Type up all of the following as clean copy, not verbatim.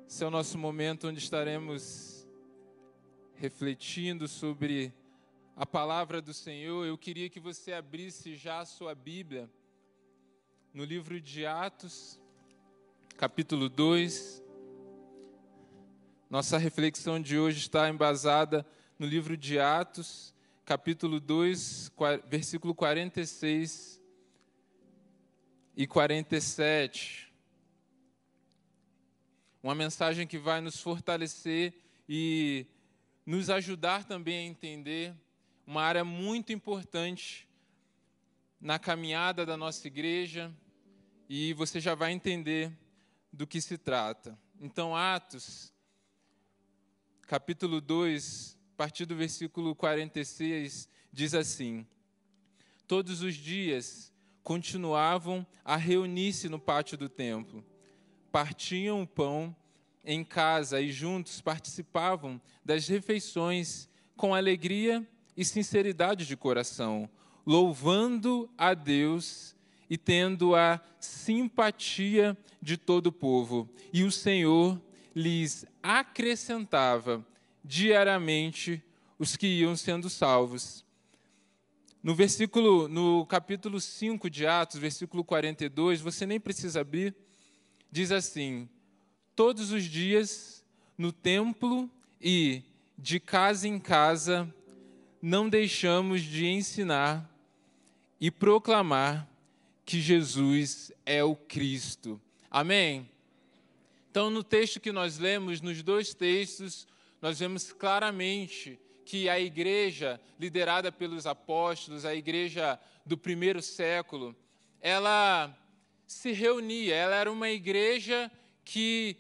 Esse é o nosso momento onde estaremos refletindo sobre a palavra do Senhor. Eu queria que você abrisse já a sua Bíblia no livro de Atos, capítulo 2. Nossa reflexão de hoje está embasada no livro de Atos, capítulo 2, versículo 46 e 47. Uma mensagem que vai nos fortalecer e nos ajudar também a entender uma área muito importante na caminhada da nossa igreja, e você já vai entender do que se trata. Então, Atos, capítulo 2, a partir do versículo 46, diz assim: Todos os dias continuavam a reunir-se no pátio do templo. Partiam o pão em casa e juntos participavam das refeições com alegria e sinceridade de coração, louvando a Deus e tendo a simpatia de todo o povo. E o Senhor lhes acrescentava diariamente os que iam sendo salvos. No capítulo 5 de Atos, versículo 42, você nem precisa abrir, diz assim: todos os dias no templo e de casa em casa não deixamos de ensinar e proclamar que Jesus é o Cristo. Amém? Então, no texto que nós lemos, nos dois textos, nós vemos claramente que a igreja liderada pelos apóstolos, a igreja do primeiro século, ela se reunia, ela era uma igreja que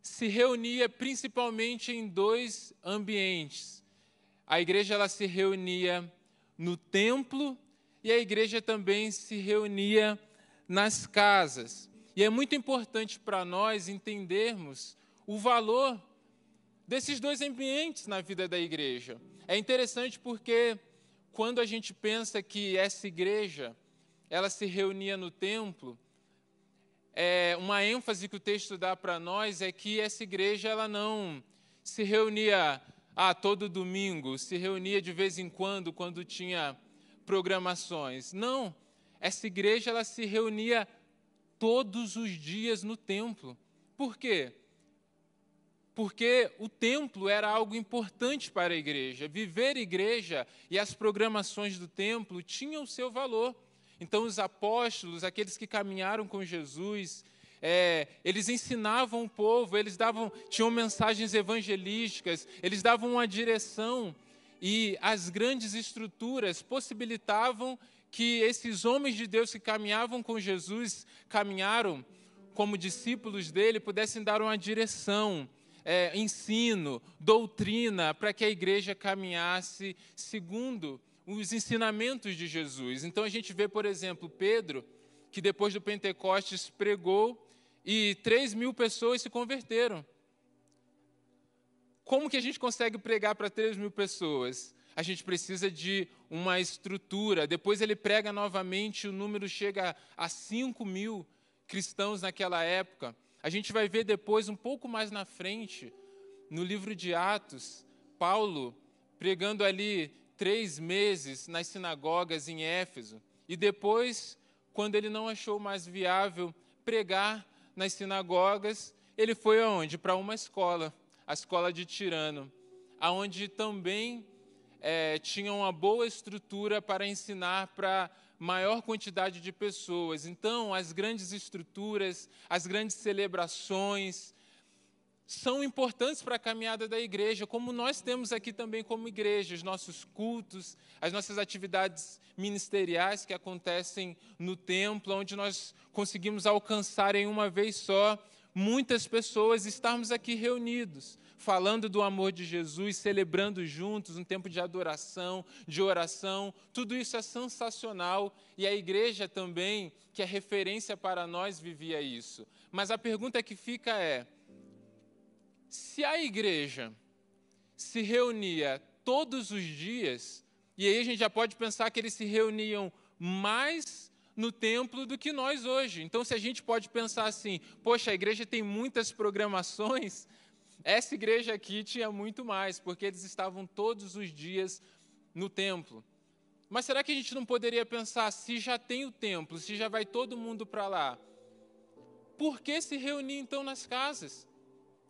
se reunia principalmente em dois ambientes. A igreja ela se reunia no templo e a igreja também se reunia nas casas. E é muito importante para nós entendermos o valor desses dois ambientes na vida da igreja. É interessante porque quando a gente pensa que essa igreja ela se reunia no templo, uma ênfase que o texto dá para nós é que essa igreja ela não se reunia todo domingo, se reunia de vez em quando tinha programações. Não, essa igreja ela se reunia todos os dias no templo. Por quê? Porque o templo era algo importante para a igreja. Viver igreja e as programações do templo tinham o seu valor. Então, os apóstolos, aqueles que caminharam com Jesus, eles ensinavam o povo, tinham mensagens evangelísticas, eles davam uma direção, e as grandes estruturas possibilitavam que esses homens de Deus que caminhavam com Jesus, caminharam como discípulos dele, pudessem dar uma direção, ensino, doutrina, para que a igreja caminhasse segundo os ensinamentos de Jesus. Então a gente vê, por exemplo, Pedro, que depois do Pentecostes pregou e 3.000 pessoas se converteram. Como que a gente consegue pregar para 3.000 pessoas? A gente precisa de uma estrutura. Depois ele prega novamente, o número chega a 5.000 cristãos naquela época. A gente vai ver depois, um pouco mais na frente, no livro de Atos, Paulo pregando ali 3 meses nas sinagogas em Éfeso. E depois, quando ele não achou mais viável pregar nas sinagogas, ele foi aonde? Para uma escola, a escola de Tirano, aonde também tinha uma boa estrutura para ensinar para maior quantidade de pessoas. Então, as grandes estruturas, as grandes celebrações são importantes para a caminhada da igreja, como nós temos aqui também como igreja, os nossos cultos, as nossas atividades ministeriais que acontecem no templo, onde nós conseguimos alcançar em uma vez só muitas pessoas, estarmos aqui reunidos, falando do amor de Jesus, celebrando juntos um tempo de adoração, de oração. Tudo isso é sensacional, e a igreja também, que é referência para nós, vivia isso. Mas a pergunta que fica é: se a igreja se reunia todos os dias, e aí a gente já pode pensar que eles se reuniam mais no templo do que nós hoje. Então, se a gente pode pensar assim, poxa, a igreja tem muitas programações, essa igreja aqui tinha muito mais, porque eles estavam todos os dias no templo. Mas será que a gente não poderia pensar, se já tem o templo, se já vai todo mundo para lá, por que se reunir então nas casas?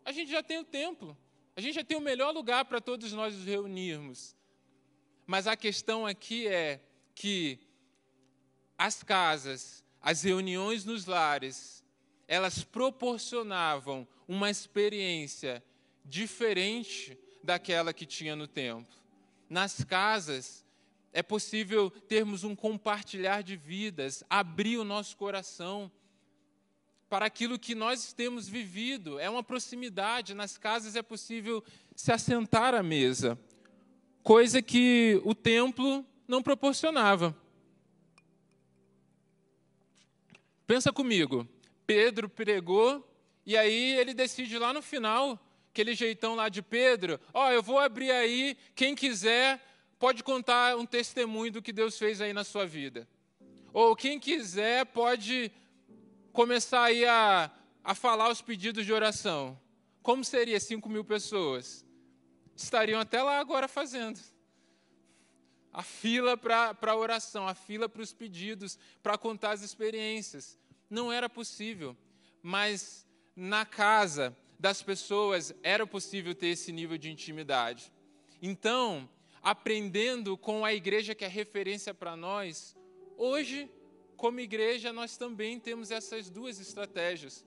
A gente já tem o templo, a gente já tem o melhor lugar para todos nós nos reunirmos. Mas a questão aqui é que as casas, as reuniões nos lares, elas proporcionavam uma experiência diferente daquela que tinha no templo. Nas casas, é possível termos um compartilhar de vidas, abrir o nosso coração para aquilo que nós temos vivido. É uma proximidade. Nas casas é possível se assentar à mesa, coisa que o templo não proporcionava. Pensa comigo, Pedro pregou e aí ele decide lá no final, aquele jeitão lá de Pedro, eu vou abrir aí, quem quiser pode contar um testemunho do que Deus fez aí na sua vida. Ou quem quiser pode começar aí a falar os pedidos de oração. Como seria 5.000 pessoas? Estariam até lá agora fazendo. A fila para a oração, a fila para os pedidos, para contar as experiências. Não era possível, mas na casa das pessoas era possível ter esse nível de intimidade. Então, aprendendo com a igreja que é referência para nós, hoje, como igreja, nós também temos essas duas estratégias.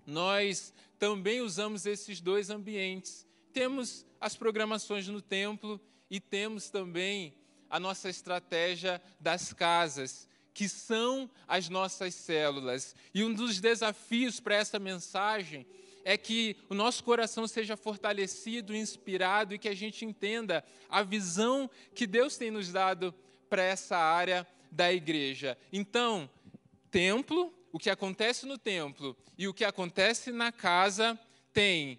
Nós também usamos esses dois ambientes. Temos as programações no templo e temos também a nossa estratégia das casas, que são as nossas células. E um dos desafios para essa mensagem é que o nosso coração seja fortalecido, inspirado e que a gente entenda a visão que Deus tem nos dado para essa área da igreja. Então, templo, o que acontece no templo e o que acontece na casa tem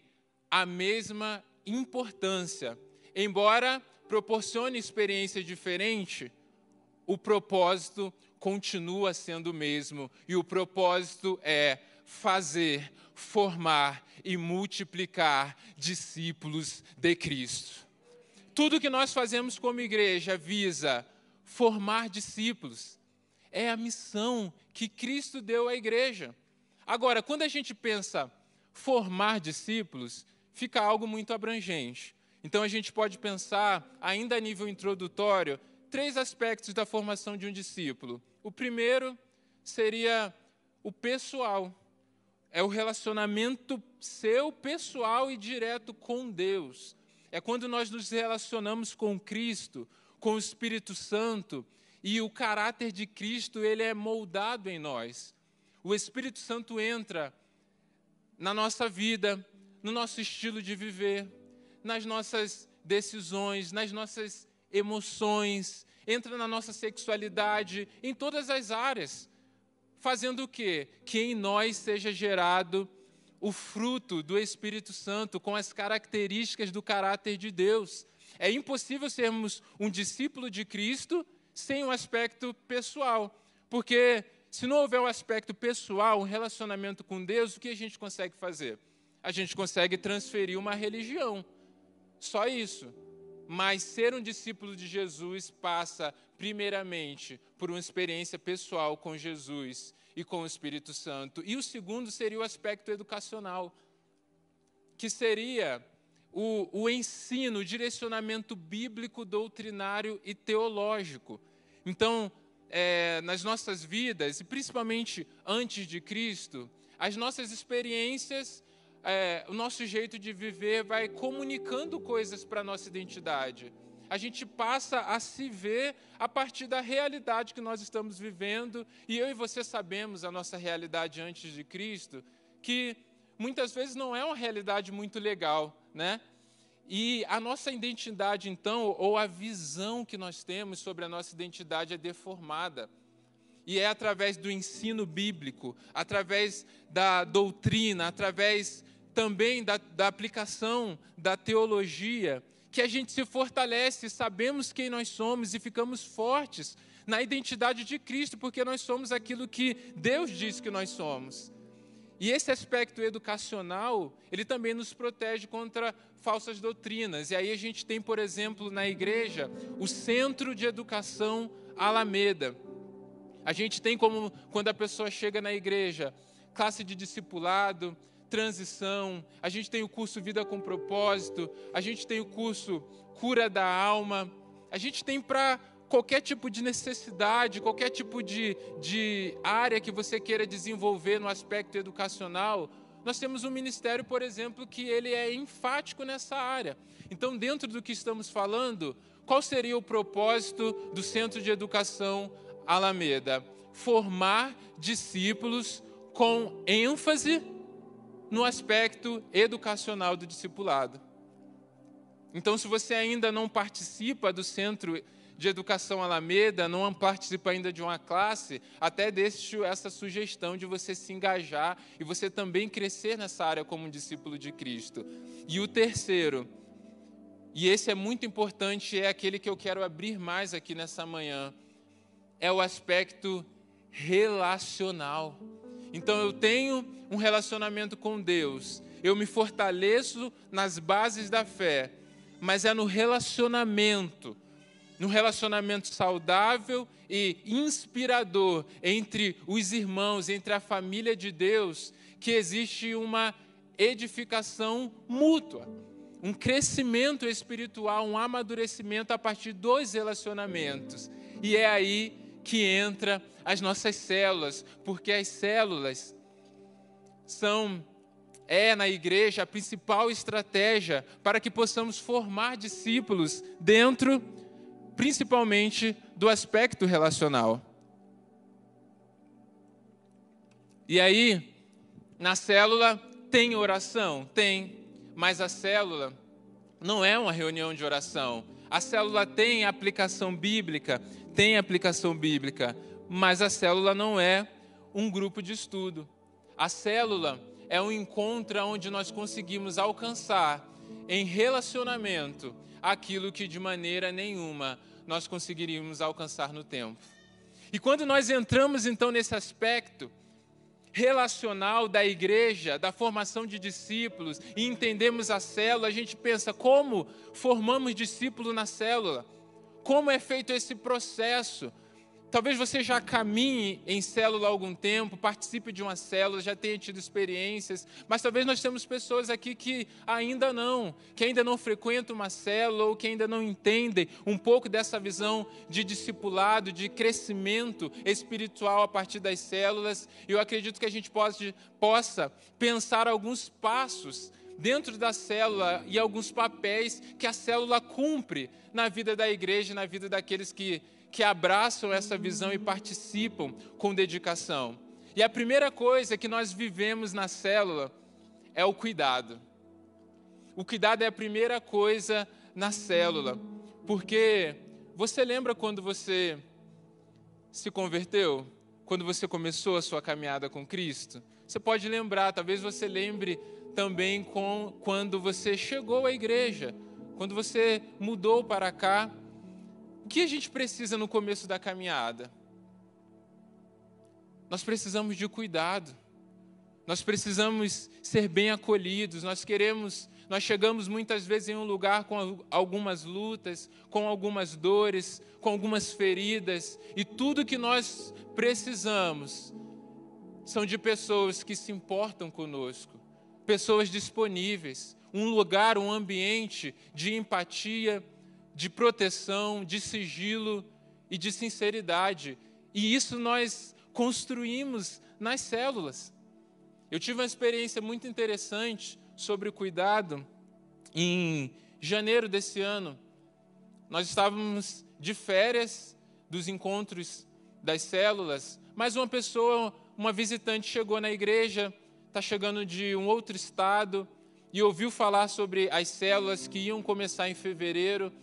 a mesma importância. Embora proporcione experiência diferente, o propósito continua sendo o mesmo. E o propósito é fazer, formar e multiplicar discípulos de Cristo. Tudo que nós fazemos como igreja visa formar discípulos. É a missão que Cristo deu à igreja. Agora, quando a gente pensa formar discípulos, fica algo muito abrangente. Então, a gente pode pensar, ainda a nível introdutório, 3 aspectos da formação de um discípulo. O primeiro seria o pessoal. É o relacionamento seu, pessoal e direto com Deus. É quando nós nos relacionamos com Cristo, com o Espírito Santo, e o caráter de Cristo, ele é moldado em nós. O Espírito Santo entra na nossa vida, no nosso estilo de viver, nas nossas decisões, nas nossas emoções, entra na nossa sexualidade, em todas as áreas, fazendo o quê? Que em nós seja gerado o fruto do Espírito Santo, com as características do caráter de Deus. É impossível sermos um discípulo de Cristo sem o aspecto pessoal, porque se não houver um aspecto pessoal, um relacionamento com Deus, o que a gente consegue fazer? A gente consegue transferir uma religião, só isso. Mas ser um discípulo de Jesus passa, primeiramente, por uma experiência pessoal com Jesus e com o Espírito Santo. E o segundo seria o aspecto educacional, que seria o ensino, o direcionamento bíblico, doutrinário e teológico. Então, nas nossas vidas, e principalmente antes de Cristo, as nossas experiências, o nosso jeito de viver vai comunicando coisas para a nossa identidade. A gente passa a se ver a partir da realidade que nós estamos vivendo, e eu e você sabemos a nossa realidade antes de Cristo, que muitas vezes não é uma realidade muito legal, né? E a nossa identidade, então, ou a visão que nós temos sobre a nossa identidade é deformada. E é através do ensino bíblico, através da doutrina, através também da aplicação da teologia, que a gente se fortalece, sabemos quem nós somos e ficamos fortes na identidade de Cristo, porque nós somos aquilo que Deus diz que nós somos. E esse aspecto educacional, ele também nos protege contra falsas doutrinas. E aí a gente tem, por exemplo, na igreja, o Centro de Educação Alameda. A gente tem como, quando a pessoa chega na igreja, classe de discipulado, transição, a gente tem o curso Vida com Propósito, a gente tem o curso Cura da Alma, a gente tem para qualquer tipo de necessidade, qualquer tipo de área que você queira desenvolver no aspecto educacional. Nós temos um ministério, por exemplo, que ele é enfático nessa área. Então, dentro do que estamos falando, qual seria o propósito do Centro de Educação Alameda? Formar discípulos com ênfase no aspecto educacional do discipulado. Então, se você ainda não participa do Centro de Educação Alameda, não participa ainda de uma classe, até deixo essa sugestão de você se engajar e você também crescer nessa área como um discípulo de Cristo. E o terceiro, e esse é muito importante, é aquele que eu quero abrir mais aqui nessa manhã, é o aspecto relacional. Então eu tenho um relacionamento com Deus, eu me fortaleço nas bases da fé, mas é no relacionamento saudável e inspirador entre os irmãos, entre a família de Deus, que existe uma edificação mútua, um crescimento espiritual, um amadurecimento a partir dos relacionamentos. E é aí que entra as nossas células, porque as células na igreja a principal estratégia para que possamos formar discípulos dentro, principalmente, do aspecto relacional. E aí, na célula, tem oração? Tem, mas a célula não é uma reunião de oração. A célula tem aplicação bíblica, mas a célula não é um grupo de estudo. A célula é um encontro onde nós conseguimos alcançar em relacionamento aquilo que de maneira nenhuma nós conseguiríamos alcançar no tempo. E quando nós entramos então nesse aspecto relacional da igreja, da formação de discípulos, e entendemos a célula, a gente pensa, como formamos discípulo na célula? Como é feito esse processo? Talvez você já caminhe em célula há algum tempo, participe de uma célula, já tenha tido experiências, mas talvez nós temos pessoas aqui que ainda não frequentam uma célula ou que ainda não entendem um pouco dessa visão de discipulado, de crescimento espiritual a partir das células. E eu acredito que a gente possa pensar alguns passos dentro da célula e alguns papéis que a célula cumpre na vida da igreja, na vida daqueles que abraçam essa visão e participam com dedicação. E a primeira coisa que nós vivemos na célula é o cuidado. O cuidado é a primeira coisa na célula, porque você lembra quando você se converteu? Quando você começou a sua caminhada com Cristo? Você pode lembrar, talvez você lembre também quando você chegou à igreja, quando você mudou para cá. O que a gente precisa no começo da caminhada? Nós precisamos de cuidado. Nós precisamos ser bem acolhidos. Nós chegamos muitas vezes em um lugar com algumas lutas, com algumas dores, com algumas feridas. E tudo que nós precisamos são de pessoas que se importam conosco, pessoas disponíveis, um lugar, um ambiente de empatia, de proteção, de sigilo e de sinceridade. E isso nós construímos nas células. Eu tive uma experiência muito interessante sobre o cuidado em janeiro desse ano. Nós estávamos de férias dos encontros das células, mas uma visitante chegou na igreja, está chegando de um outro estado, e ouviu falar sobre as células que iam começar em fevereiro.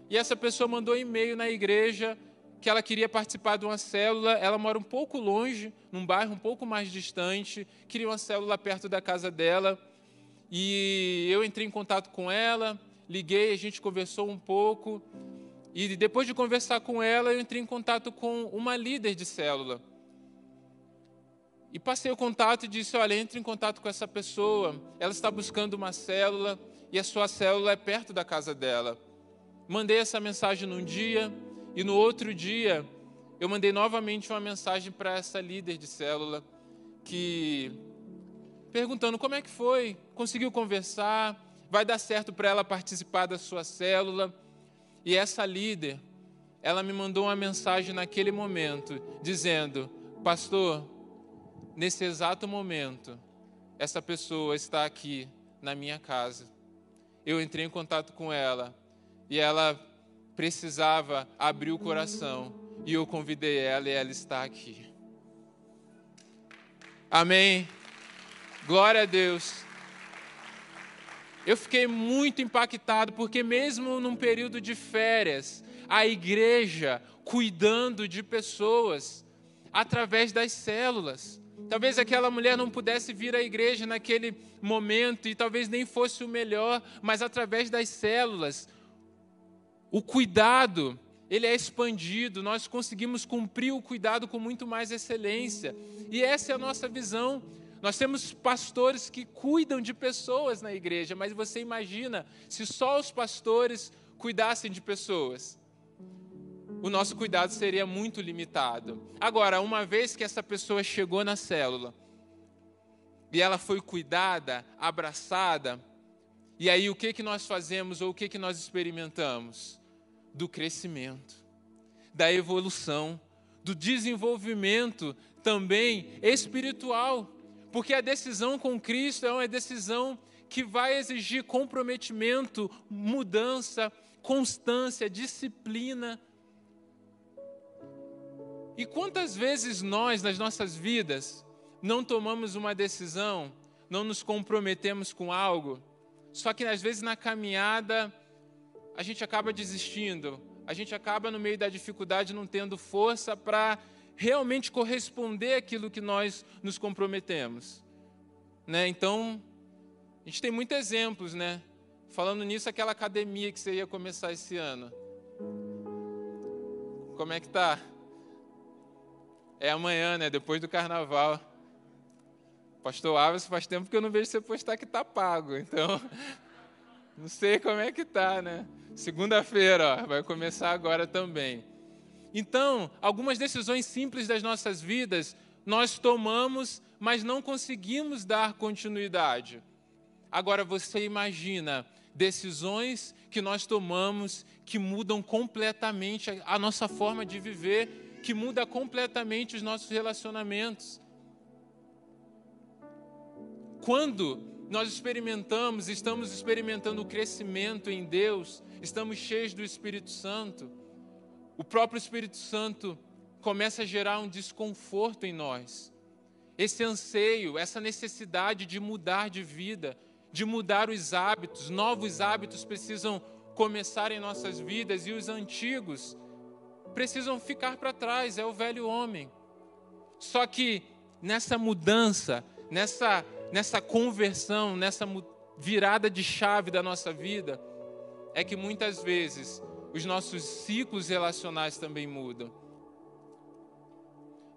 E essa pessoa mandou e-mail na igreja que ela queria participar de uma célula. Ela mora um pouco longe, num bairro um pouco mais distante, queria uma célula perto da casa dela. E eu entrei em contato com ela, liguei, a gente conversou um pouco. E depois de conversar com ela, eu entrei em contato com uma líder de célula. E passei o contato e disse, olha, entre em contato com essa pessoa, ela está buscando uma célula e a sua célula é perto da casa dela. Mandei essa mensagem num dia e no outro dia eu mandei novamente uma mensagem para essa líder de célula, perguntando como é que foi, conseguiu conversar, vai dar certo para ela participar da sua célula. E essa líder, ela me mandou uma mensagem naquele momento, dizendo, pastor, nesse exato momento, essa pessoa está aqui na minha casa. Eu entrei em contato com ela e ela precisava abrir o coração e eu convidei ela e ela está aqui. Amém? Glória a Deus. Eu fiquei muito impactado, porque mesmo num período de férias, a igreja cuidando de pessoas através das células. Talvez aquela mulher não pudesse vir à igreja naquele momento e talvez nem fosse o melhor, mas através das células, o cuidado, ele é expandido, nós conseguimos cumprir o cuidado com muito mais excelência. E essa é a nossa visão. Nós temos pastores que cuidam de pessoas na igreja, mas você imagina se só os pastores cuidassem de pessoas. O nosso cuidado seria muito limitado. Agora, uma vez que essa pessoa chegou na célula e ela foi cuidada, abraçada, e aí o que nós fazemos ou o que nós experimentamos? Do crescimento, da evolução, do desenvolvimento também espiritual. Porque a decisão com Cristo é uma decisão que vai exigir comprometimento, mudança, constância, disciplina. E quantas vezes nós, nas nossas vidas, não tomamos uma decisão, não nos comprometemos com algo, só que às vezes na caminhada a gente acaba desistindo, a gente acaba no meio da dificuldade não tendo força para realmente corresponder àquilo que nós nos comprometemos, né? Então, a gente tem muitos exemplos, né? Falando nisso, aquela academia que você ia começar esse ano. Como é que tá? É amanhã, né? Depois do carnaval. Pastor Alves, faz tempo que eu não vejo você postar que tá pago, então não sei como é que tá, né? Segunda-feira, ó, vai começar agora também. Então, algumas decisões simples das nossas vidas, nós tomamos, mas não conseguimos dar continuidade. Agora, você imagina decisões que nós tomamos que mudam completamente a nossa forma de viver, que muda completamente os nossos relacionamentos. Quando nós estamos experimentando o crescimento em Deus, estamos cheios do Espírito Santo, o próprio Espírito Santo começa a gerar um desconforto em nós. Esse anseio, essa necessidade de mudar de vida, de mudar os hábitos, novos hábitos precisam começar em nossas vidas e os antigos precisam ficar para trás, é o velho homem. Só que nessa mudança, nessa conversão, nessa virada de chave da nossa vida, é que muitas vezes os nossos ciclos relacionais também mudam.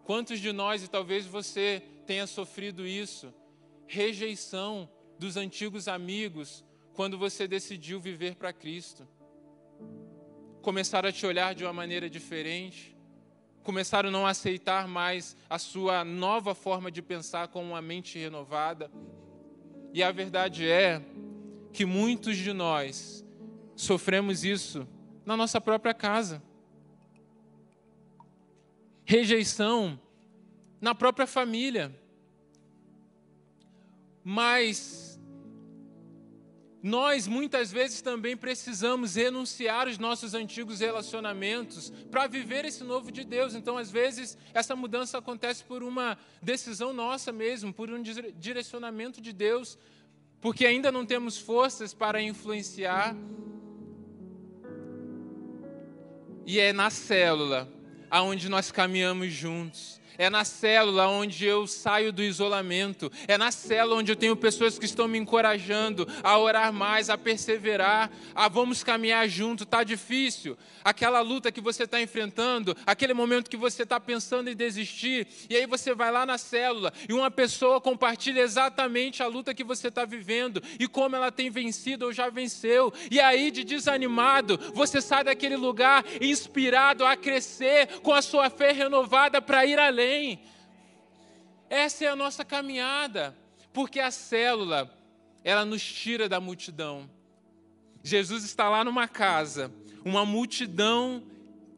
Quantos de nós, e talvez você tenha sofrido isso, rejeição dos antigos amigos, quando você decidiu viver para Cristo? Começaram a te olhar de uma maneira diferente, começaram a não aceitar mais a sua nova forma de pensar com uma mente renovada. E a verdade é que muitos de nós sofremos isso na nossa própria casa. Rejeição na própria família. Mas nós muitas vezes também precisamos renunciar os nossos antigos relacionamentos para viver esse novo de Deus. Então, às vezes, essa mudança acontece por uma decisão nossa mesmo, por um direcionamento de Deus, porque ainda não temos forças para influenciar. E é na célula aonde nós caminhamos juntos. É na célula onde eu saio do isolamento. É na célula onde eu tenho pessoas que estão me encorajando a orar mais, a perseverar, a vamos caminhar junto. Está difícil? Aquela luta que você está enfrentando, aquele momento que você está pensando em desistir, e aí você vai lá na célula e uma pessoa compartilha exatamente a luta que você está vivendo e como ela tem vencido ou já venceu. E aí, de desanimado, você sai daquele lugar inspirado a crescer com a sua fé renovada para ir além. Essa é a nossa caminhada, porque a célula, ela nos tira da multidão. Jesus está lá numa casa, uma multidão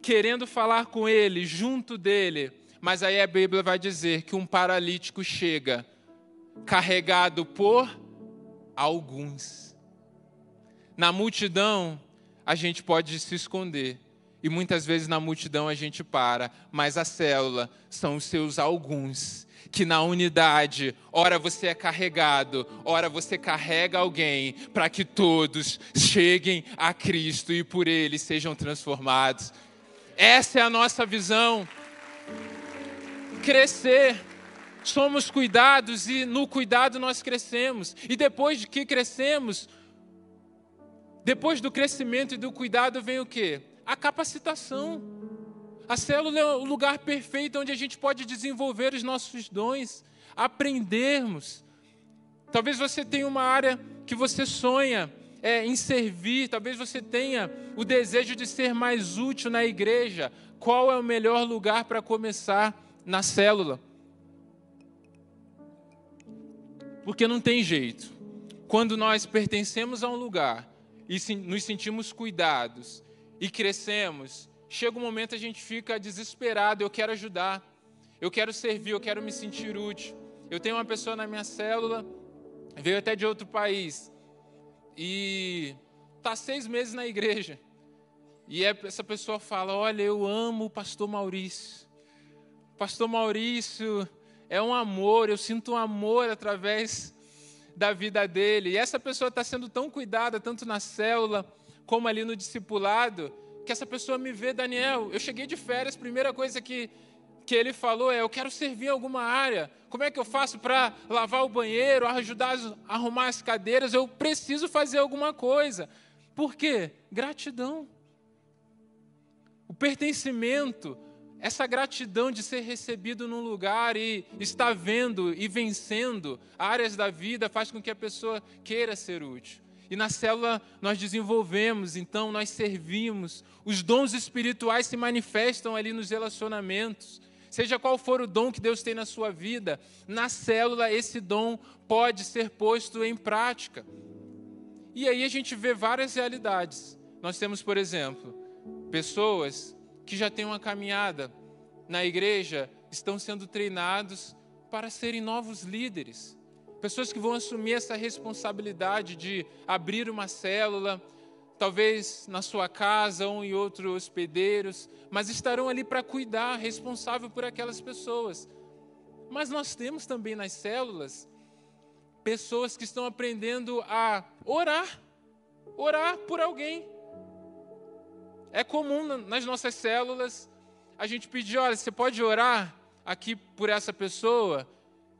querendo falar com ele, junto dele, mas aí a Bíblia vai dizer que um paralítico chega, carregado por alguns. Na multidão, a gente pode se esconder, e muitas vezes na multidão a gente para, mas a célula são os seus alguns, que na unidade, ora você é carregado, ora você carrega alguém, para que todos cheguem a Cristo e por Ele sejam transformados. Essa é a nossa visão. Crescer. Somos cuidados e no cuidado nós crescemos. E depois de que crescemos, depois do crescimento e do cuidado vem o quê? A capacitação. A célula é o lugar perfeito onde a gente pode desenvolver os nossos dons, aprendermos. Talvez você tenha uma área que você sonha em servir, talvez você tenha o desejo de ser mais útil na igreja. Qual é o melhor lugar para começar? Na célula. Porque não tem jeito. Quando nós pertencemos a um lugar e nos sentimos cuidados e crescemos, chega um momento a gente fica desesperado. Eu quero ajudar, eu quero servir, eu quero me sentir útil. Eu tenho uma pessoa na minha célula, veio até de outro país e está 6 meses na igreja. E essa pessoa fala: olha, eu amo o pastor Maurício. O pastor Maurício é um amor, eu sinto um amor através da vida dele. E essa pessoa está sendo tão cuidada, tanto na célula como ali no discipulado, que essa pessoa me vê: Daniel, eu cheguei de férias, primeira coisa que ele falou é: eu quero servir em alguma área. Como é que eu faço para lavar o banheiro, ajudar a arrumar as cadeiras? Eu preciso fazer alguma coisa. Por quê? Gratidão. O pertencimento, essa gratidão de ser recebido num lugar e estar vendo e vencendo áreas da vida faz com que a pessoa queira ser útil. E na célula nós desenvolvemos, então nós servimos. Os dons espirituais se manifestam ali nos relacionamentos. Seja qual for o dom que Deus tem na sua vida, na célula esse dom pode ser posto em prática. E aí a gente vê várias realidades. Nós temos, por exemplo, pessoas que já têm uma caminhada na igreja, estão sendo treinados para serem novos líderes. Pessoas que vão assumir essa responsabilidade de abrir uma célula, talvez na sua casa ou em outros hospedeiros, mas estarão ali para cuidar, responsável por aquelas pessoas. Mas nós temos também nas células pessoas que estão aprendendo a orar por alguém. É comum nas nossas células a gente pedir: olha, você pode orar aqui por essa pessoa?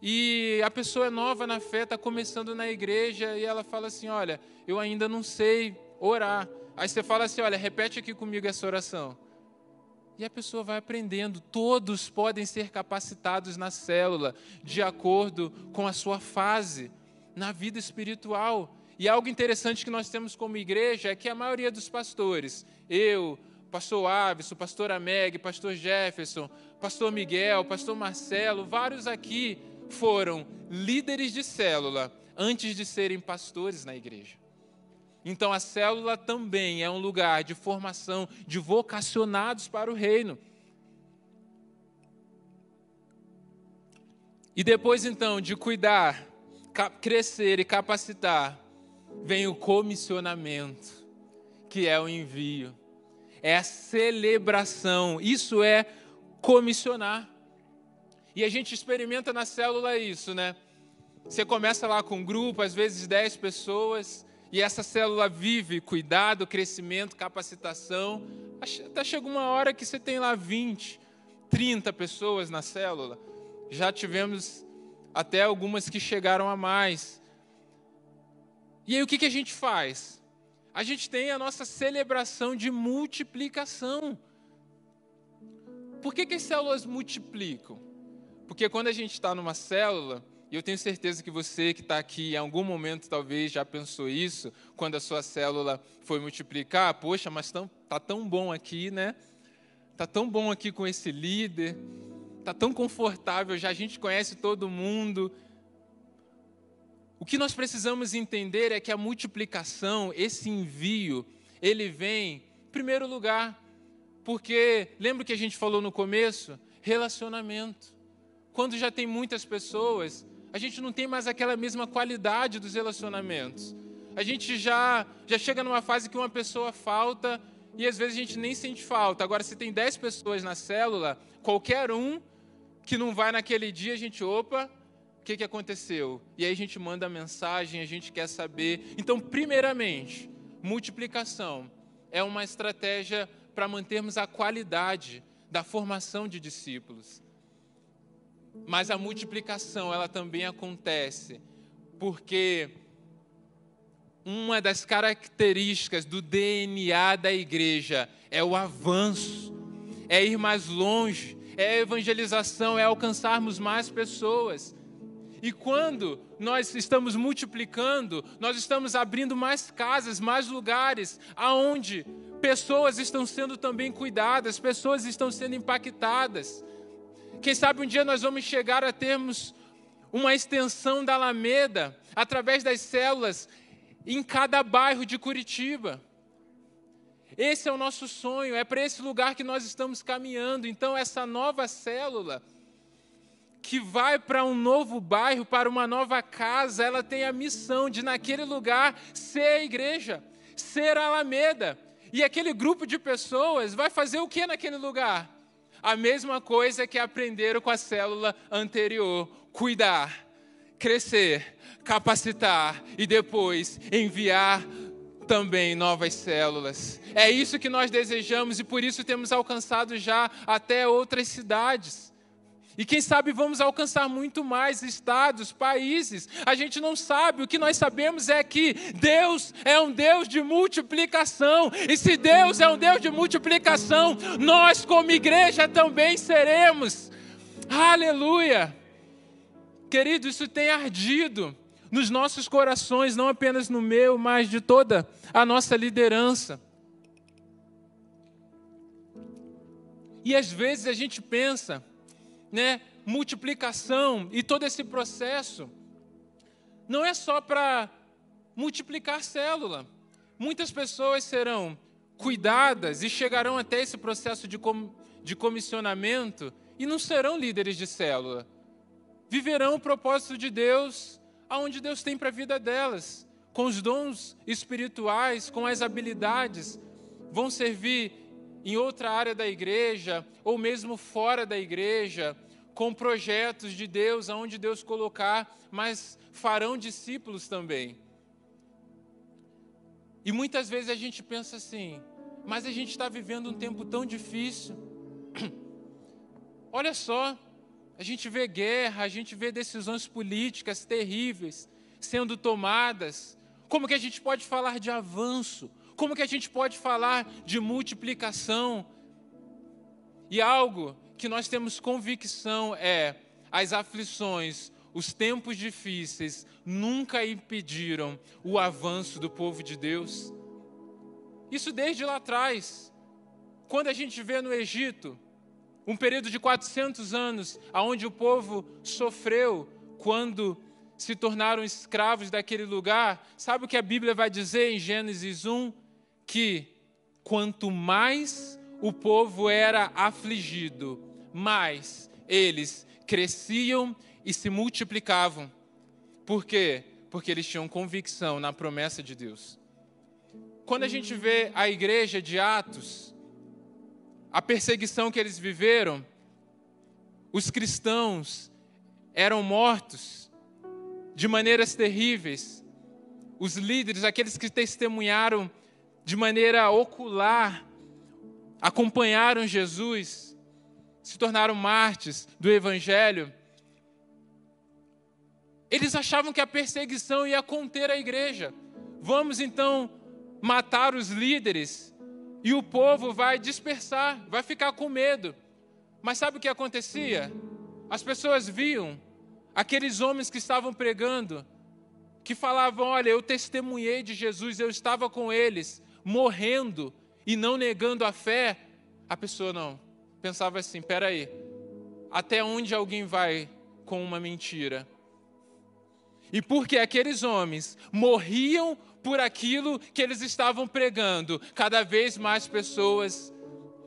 E a pessoa é nova na fé, está começando na igreja, e ela fala assim: olha, eu ainda não sei orar. Aí você fala assim: olha, repete aqui comigo essa oração. E a pessoa vai aprendendo. Todos podem ser capacitados na célula, de acordo com a sua fase na vida espiritual. E algo interessante que nós temos como igreja é que a maioria dos pastores, eu, pastor Avison, pastora Meg, pastor Jefferson, pastor Miguel, pastor Marcelo, vários aqui foram líderes de célula antes de serem pastores na igreja. Então a célula também é um lugar de formação de vocacionados para o reino. E depois então de cuidar, crescer e capacitar, vem o comissionamento, que é o envio. É a celebração, isso é comissionar. E a gente experimenta na célula isso, né? Você começa lá com um grupo, às vezes 10 pessoas, e essa célula vive cuidado, crescimento, capacitação. Até chega uma hora que você tem lá 20, 30 pessoas na célula. Já tivemos até algumas que chegaram a mais. E aí o que a gente faz? A gente tem a nossa celebração de multiplicação. Por que as células multiplicam? Porque quando a gente está numa célula, e eu tenho certeza que você que está aqui em algum momento talvez já pensou isso, quando a sua célula foi multiplicar, poxa, mas tá tão bom aqui, né? Tá tão bom aqui com esse líder, tá tão confortável, já a gente conhece todo mundo. O que nós precisamos entender é que a multiplicação, esse envio, ele vem, em primeiro lugar, porque, lembra o que a gente falou no começo? Relacionamento. Quando já tem muitas pessoas, a gente não tem mais aquela mesma qualidade dos relacionamentos. A gente já chega numa fase que uma pessoa falta e às vezes a gente nem sente falta. Agora, se tem 10 pessoas na célula, qualquer um que não vai naquele dia, a gente, opa, o que aconteceu? E aí a gente manda mensagem, a gente quer saber. Então, primeiramente, multiplicação é uma estratégia para mantermos a qualidade da formação de discípulos. Mas a multiplicação, ela também acontece porque uma das características do DNA da igreja é o avanço, é ir mais longe, é a evangelização, é alcançarmos mais pessoas. E quando nós estamos multiplicando, nós estamos abrindo mais casas, mais lugares, aonde pessoas estão sendo também cuidadas, pessoas estão sendo impactadas. Quem sabe um dia nós vamos chegar a termos uma extensão da Alameda, através das células, em cada bairro de Curitiba. Esse é o nosso sonho, é para esse lugar que nós estamos caminhando. Então, essa nova célula, que vai para um novo bairro, para uma nova casa, ela tem a missão de, naquele lugar, ser a igreja, ser a Alameda. E aquele grupo de pessoas vai fazer o que naquele lugar? A mesma coisa que aprenderam com a célula anterior: cuidar, crescer, capacitar e depois enviar também novas células. É isso que nós desejamos e por isso temos alcançado já até outras cidades. E quem sabe vamos alcançar muito mais estados, países. A gente não sabe, o que nós sabemos é que Deus é um Deus de multiplicação. E se Deus é um Deus de multiplicação, nós como igreja também seremos. Aleluia! Querido, isso tem ardido nos nossos corações, não apenas no meu, mas de toda a nossa liderança. E às vezes a gente pensa, multiplicação e todo esse processo não é só para multiplicar célula. Muitas pessoas serão cuidadas e chegarão até esse processo de comissionamento e não serão líderes de célula. Viverão o propósito de Deus, aonde Deus tem para a vida delas, com os dons espirituais, com as habilidades, vão servir em outra área da igreja, ou mesmo fora da igreja, com projetos de Deus, aonde Deus colocar, mas farão discípulos também. E muitas vezes a gente pensa assim, mas a gente está vivendo um tempo tão difícil. Olha só, a gente vê guerra, a gente vê decisões políticas terríveis sendo tomadas. Como que a gente pode falar de avanço? Como que a gente pode falar de multiplicação? E algo que nós temos convicção é: as aflições, os tempos difíceis nunca impediram o avanço do povo de Deus. Isso desde lá atrás. Quando a gente vê no Egito, um período de 400 anos, onde o povo sofreu quando se tornaram escravos daquele lugar, sabe o que a Bíblia vai dizer em Gênesis 1? Que quanto mais o povo era afligido, mais eles cresciam e se multiplicavam. Por quê? Porque eles tinham convicção na promessa de Deus. Quando a gente vê a igreja de Atos, a perseguição que eles viveram, os cristãos eram mortos de maneiras terríveis. Os líderes, aqueles que testemunharam de maneira ocular, acompanharam Jesus, se tornaram mártires do Evangelho, eles achavam que a perseguição ia conter a igreja. Vamos então matar os líderes e o povo vai dispersar, vai ficar com medo. Mas sabe o que acontecia? As pessoas viam aqueles homens que estavam pregando, que falavam, olha, eu testemunhei de Jesus, eu estava com eles, morrendo e não negando a fé. A pessoa não, pensava assim, espera aí, até onde alguém vai com uma mentira? E porque aqueles homens morriam por aquilo que eles estavam pregando, cada vez mais pessoas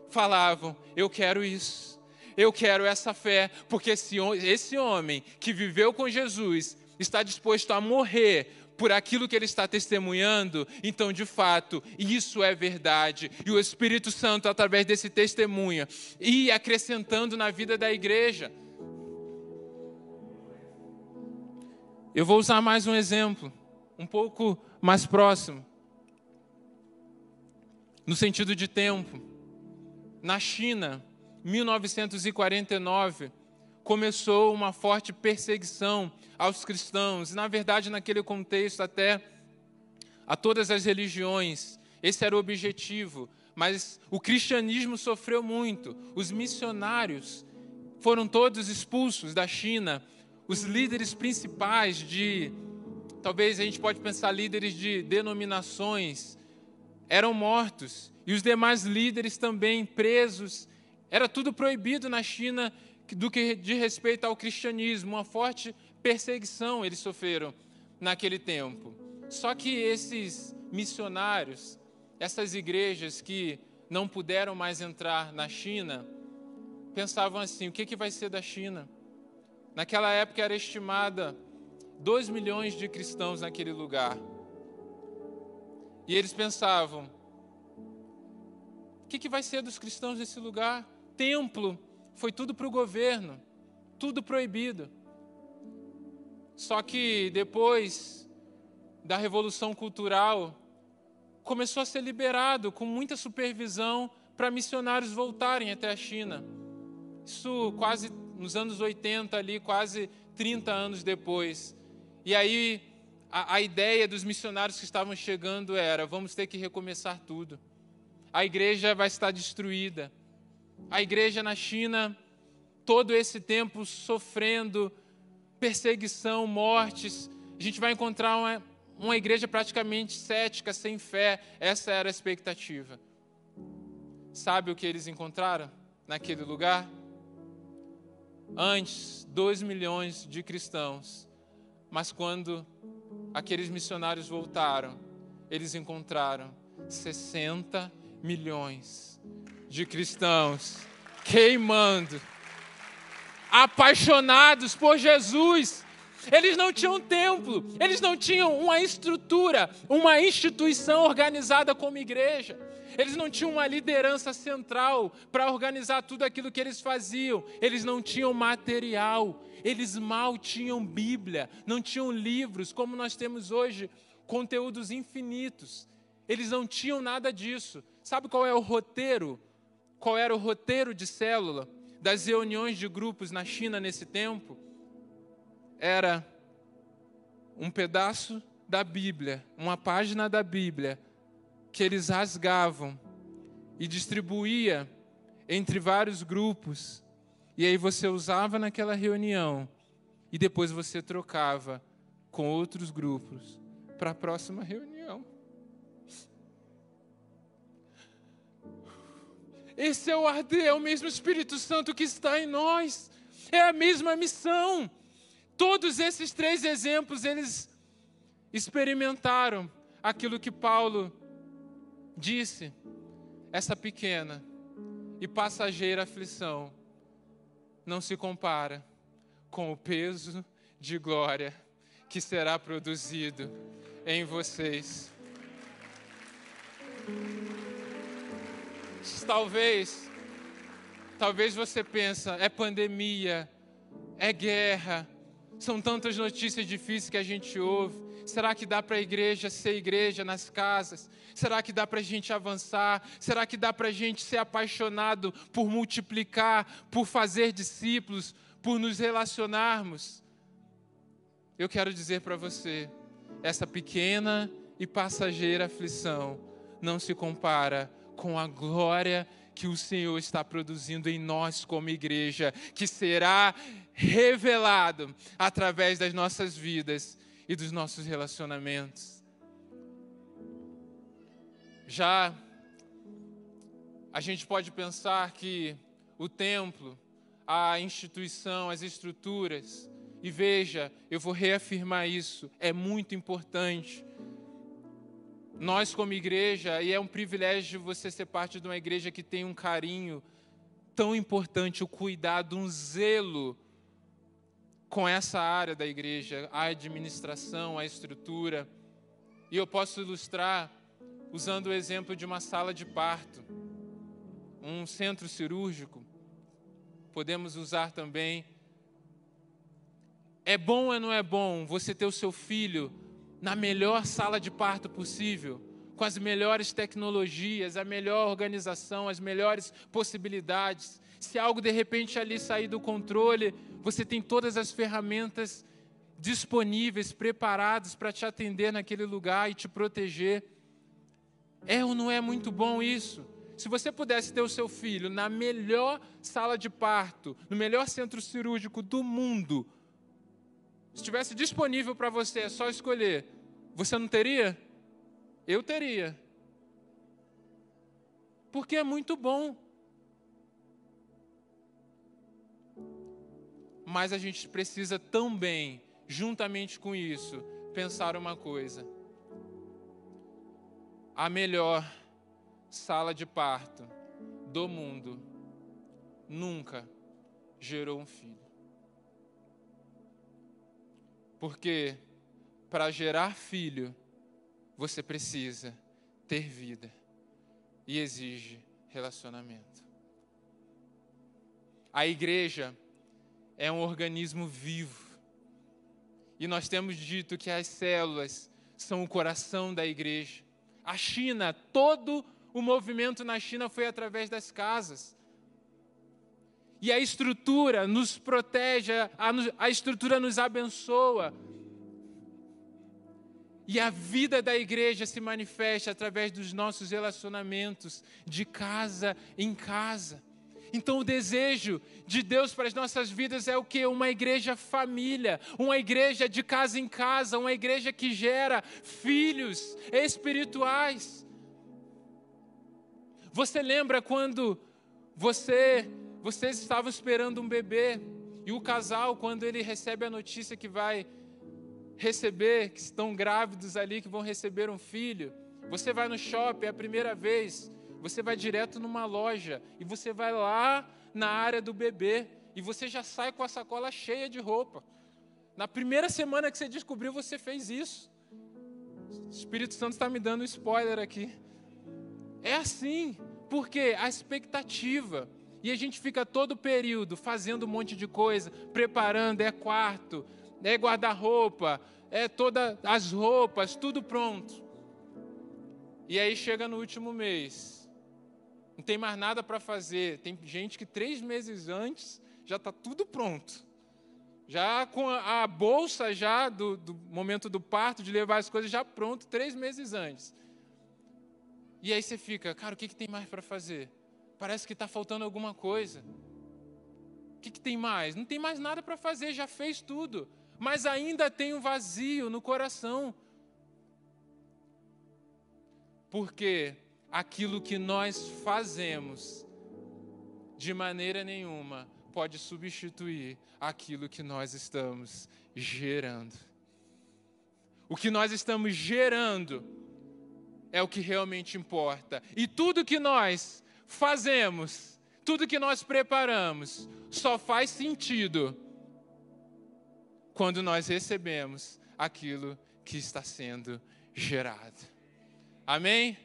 falavam, eu quero isso, eu quero essa fé, porque esse homem que viveu com Jesus está disposto a morrer por aquilo que ele está testemunhando, então, de fato, isso é verdade. E o Espírito Santo, através desse testemunho, ia acrescentando na vida da igreja. Eu vou usar mais um exemplo, um pouco mais próximo, no sentido de tempo. Na China, 1949, começou uma forte perseguição aos cristãos, e na verdade naquele contexto até a todas as religiões. Esse era o objetivo, mas o cristianismo sofreu muito. Os missionários foram todos expulsos da China. Os líderes principais talvez a gente pode pensar líderes de denominações, eram mortos. E os demais líderes também presos. Era tudo proibido na China do que diz respeito ao cristianismo. Uma forte perseguição eles sofreram naquele tempo. Só que esses missionários, essas igrejas que não puderam mais entrar na China, pensavam assim, o que vai ser da China? Naquela época era estimada 2 milhões de cristãos naquele lugar. E eles pensavam, o que vai ser dos cristãos nesse lugar? Templo, foi tudo para o governo, tudo proibido. Só que depois da Revolução Cultural, começou a ser liberado com muita supervisão para missionários voltarem até a China. Isso quase nos anos 80, ali, quase 30 anos depois. E aí a ideia dos missionários que estavam chegando era, vamos ter que recomeçar tudo. A igreja vai estar destruída. A igreja na China, todo esse tempo sofrendo perseguição, mortes. A gente vai encontrar uma igreja praticamente cética, sem fé. Essa era a expectativa. Sabe o que eles encontraram naquele lugar? Antes, 2 milhões de cristãos. Mas quando aqueles missionários voltaram, eles encontraram 60 milhões de cristãos queimando, apaixonados por Jesus. Eles não tinham templo, eles não tinham uma estrutura, uma instituição organizada como igreja. Eles não tinham uma liderança central para organizar tudo aquilo que eles faziam. Eles não tinham material, eles mal tinham Bíblia, não tinham livros como nós temos hoje, conteúdos infinitos. Eles não tinham nada disso. Sabe qual é o roteiro? Qual era o roteiro de célula das reuniões de grupos na China nesse tempo? Era um pedaço da Bíblia, uma página da Bíblia, que eles rasgavam e distribuía entre vários grupos. E aí você usava naquela reunião e depois você trocava com outros grupos para a próxima reunião. Esse é o arder, é o mesmo Espírito Santo que está em nós. É a mesma missão. Todos esses 3 exemplos, eles experimentaram aquilo que Paulo disse. Essa pequena e passageira aflição não se compara com o peso de glória que será produzido em vocês. Talvez você pense, é pandemia, é guerra, São tantas notícias difíceis que a gente ouve. Será que dá para a igreja ser igreja nas casas? Será que dá para a gente avançar? Será que dá para a gente ser apaixonado por multiplicar, por fazer discípulos, por nos relacionarmos? Eu quero dizer para você, essa pequena e passageira aflição não se compara com a glória que o Senhor está produzindo em nós como igreja, que será revelado através das nossas vidas e dos nossos relacionamentos. Já a gente pode pensar que o templo, a instituição, as estruturas, e veja, eu vou reafirmar isso, é muito importante. Nós como igreja, e é um privilégio você ser parte de uma igreja que tem um carinho tão importante, o cuidado, um zelo com essa área da igreja, a administração, a estrutura. E eu posso ilustrar usando o exemplo de uma sala de parto, um centro cirúrgico. Podemos usar também. É bom ou não é bom você ter o seu filho na melhor sala de parto possível, com as melhores tecnologias, a melhor organização, as melhores possibilidades? Se algo de repente ali sair do controle, você tem todas as ferramentas disponíveis, preparadas para te atender naquele lugar e te proteger. É ou não é muito bom isso? Se você pudesse ter o seu filho na melhor sala de parto, no melhor centro cirúrgico do mundo, se estivesse disponível para você, é só escolher, você não teria? Eu teria. Porque é muito bom. Mas a gente precisa também, juntamente com isso, pensar uma coisa. A melhor sala de parto do mundo nunca gerou um filho. Porque para gerar filho, você precisa ter vida e exige relacionamento. A igreja é um organismo vivo. E nós temos dito que as células são o coração da igreja. A China, todo o movimento na China foi através das casas. E a estrutura nos protege, a estrutura nos abençoa. E a vida da igreja se manifesta através dos nossos relacionamentos, de casa em casa. Então o desejo de Deus para as nossas vidas é o quê? Uma igreja família, uma igreja de casa em casa, uma igreja que gera filhos espirituais. Você lembra quando vocês estavam esperando um bebê e o casal, quando ele recebe a notícia que vai receber, que estão grávidos ali, que vão receber um filho, você vai no shopping, é a primeira vez, você vai direto numa loja e você vai lá na área do bebê e você já sai com a sacola cheia de roupa. Na primeira semana que você descobriu, você fez isso. O Espírito Santo está me dando um spoiler aqui. É assim, porque a expectativa, e a gente fica todo o período fazendo um monte de coisa, preparando, é quarto, é guarda-roupa, é todas as roupas, tudo pronto. E aí chega no último mês, não tem mais nada para fazer. Tem gente que 3 meses antes já está tudo pronto. Já com a bolsa já do momento do parto, de levar as coisas já pronto 3 meses antes. E aí você fica, cara, o que tem mais para fazer? Parece que está faltando alguma coisa. O que tem mais? Não tem mais nada para fazer, já fez tudo. Mas ainda tem um vazio no coração. Porque aquilo que nós fazemos, de maneira nenhuma, pode substituir aquilo que nós estamos gerando. O que nós estamos gerando é o que realmente importa. E tudo que nós fazemos, tudo que nós preparamos, só faz sentido quando nós recebemos aquilo que está sendo gerado. Amém?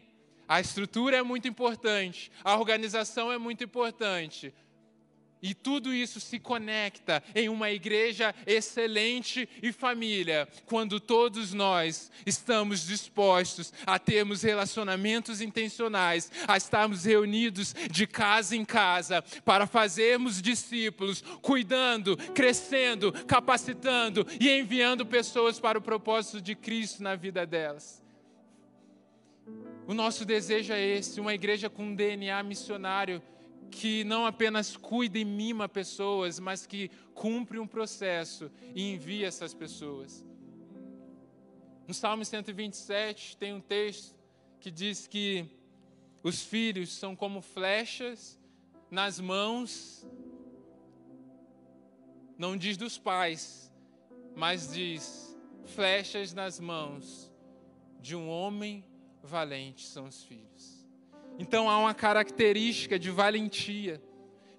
A estrutura é muito importante, a organização é muito importante, E tudo isso se conecta em uma igreja excelente e família, quando todos nós estamos dispostos a termos relacionamentos intencionais, a estarmos reunidos de casa em casa, para fazermos discípulos, cuidando, crescendo, capacitando e enviando pessoas para o propósito de Cristo na vida delas. O nosso desejo é esse, uma igreja com um DNA missionário, que não apenas cuida e mima pessoas, mas que cumpre um processo e envia essas pessoas. No Salmo 127 tem um texto que diz que os filhos são como flechas nas mãos, não diz dos pais, mas diz flechas nas mãos de um homem valente são os filhos. Então há uma característica de valentia,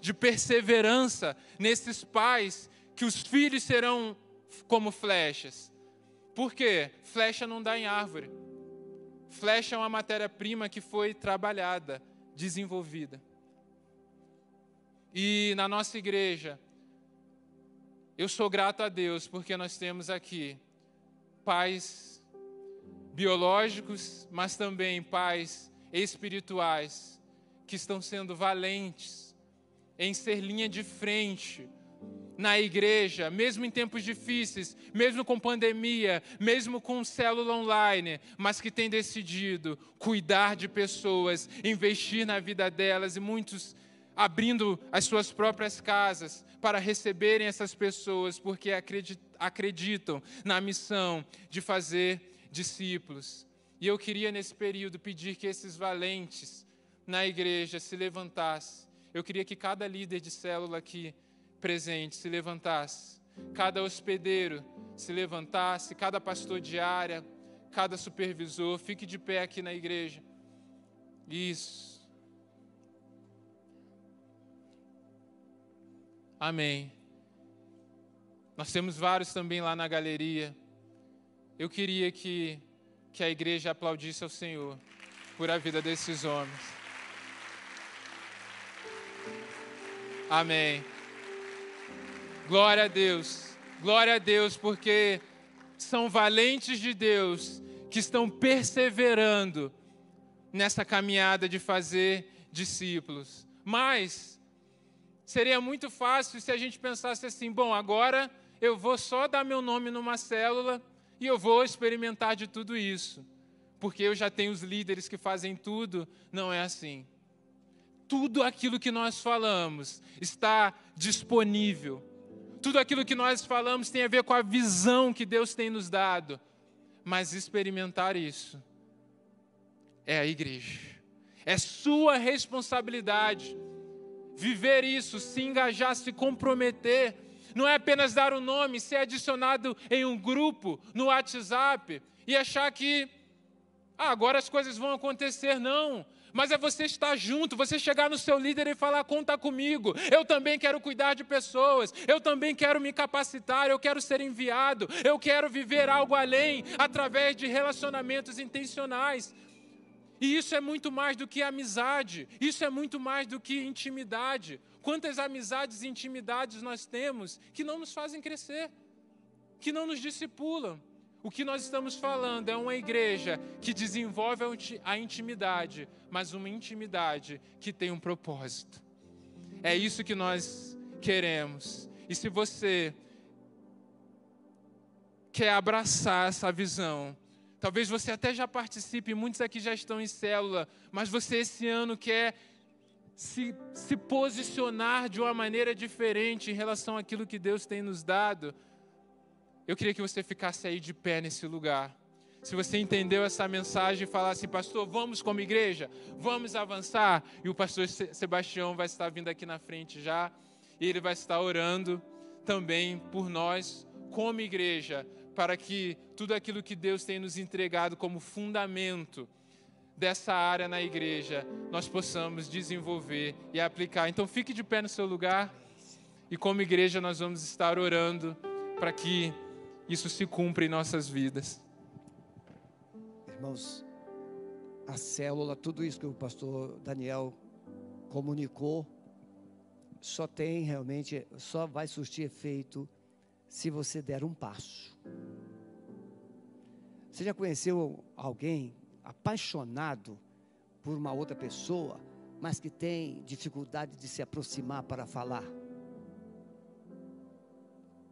de perseverança nesses pais, que os filhos serão como flechas. Por quê? Flecha não dá em árvore. Flecha é uma matéria-prima que foi trabalhada, desenvolvida. E na nossa igreja, eu sou grato a Deus, porque nós temos aqui pais biológicos, mas também pais espirituais, que estão sendo valentes em ser linha de frente na igreja, mesmo em tempos difíceis, mesmo com pandemia, mesmo com célula online, mas que têm decidido cuidar de pessoas, investir na vida delas, e muitos abrindo as suas próprias casas para receberem essas pessoas, porque acreditam na missão de fazer discípulos. E eu queria, nesse período, pedir que esses valentes na igreja se levantassem. Eu queria que cada líder de célula aqui presente se levantasse, cada hospedeiro se levantasse, cada pastor de área, cada supervisor, fique de pé aqui na igreja. Isso. Amém. Nós temos vários também lá na galeria. Eu queria que a igreja aplaudisse ao Senhor por a vida desses homens. Amém. Glória a Deus, porque são valentes de Deus que estão perseverando nessa caminhada de fazer discípulos. Mas seria muito fácil se a gente pensasse assim, bom, agora eu vou só dar meu nome numa célula e eu vou experimentar de tudo isso, porque eu já tenho os líderes que fazem tudo. Não é assim. Tudo aquilo que nós falamos está disponível. Tudo aquilo que nós falamos tem a ver com a visão que Deus tem nos dado. Mas experimentar isso é a igreja. É sua responsabilidade. Viver isso, se engajar, se comprometer. Não é apenas dar o nome, ser adicionado em um grupo no WhatsApp e achar que agora as coisas vão acontecer. Não. Mas é você estar junto, você chegar no seu líder e falar, conta comigo, eu também quero cuidar de pessoas, eu também quero me capacitar, eu quero ser enviado, eu quero viver algo além, através de relacionamentos intencionais. E isso é muito mais do que amizade, isso é muito mais do que intimidade. Quantas amizades e intimidades nós temos que não nos fazem crescer, que não nos discipulam. O que nós estamos falando é uma igreja que desenvolve a intimidade, mas uma intimidade que tem um propósito. É isso que nós queremos. E se você quer abraçar essa visão, talvez você até já participe, muitos aqui já estão em célula, mas você esse ano quer se posicionar de uma maneira diferente em relação àquilo que Deus tem nos dado. Eu queria que você ficasse aí de pé nesse lugar. Se você entendeu essa mensagem e falar assim, pastor, vamos como igreja, vamos avançar. E o pastor Sebastião vai estar vindo aqui na frente já. E ele vai estar orando também por nós como igreja, para que tudo aquilo que Deus tem nos entregado como fundamento dessa área na igreja, nós possamos desenvolver e aplicar. Então fique de pé no seu lugar e como igreja nós vamos estar orando para que isso se cumpra em nossas vidas. Irmãos, a célula, tudo isso que o pastor Daniel comunicou, só vai surtir efeito se você der um passo. Você já conheceu alguém apaixonado por uma outra pessoa, mas que tem dificuldade de se aproximar para falar?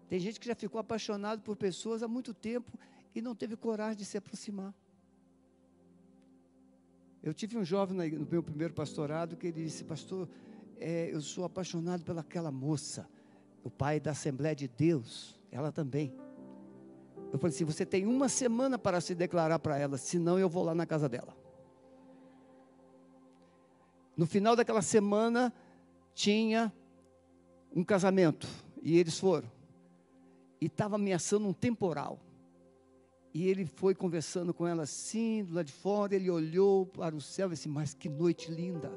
Tem gente que já ficou apaixonado por pessoas há muito tempo e não teve coragem de se aproximar. Eu tive um jovem no meu primeiro pastorado que ele disse: pastor, eu sou apaixonado pelaquela moça, o pai da Assembleia de Deus, ela também. Eu falei assim: você tem 1 semana para se declarar para ela, senão eu vou lá na casa dela. No final daquela semana, tinha um casamento, e eles foram. E estava ameaçando um temporal. E ele foi conversando com ela assim, do lado de fora, ele olhou para o céu e disse: mas que noite linda.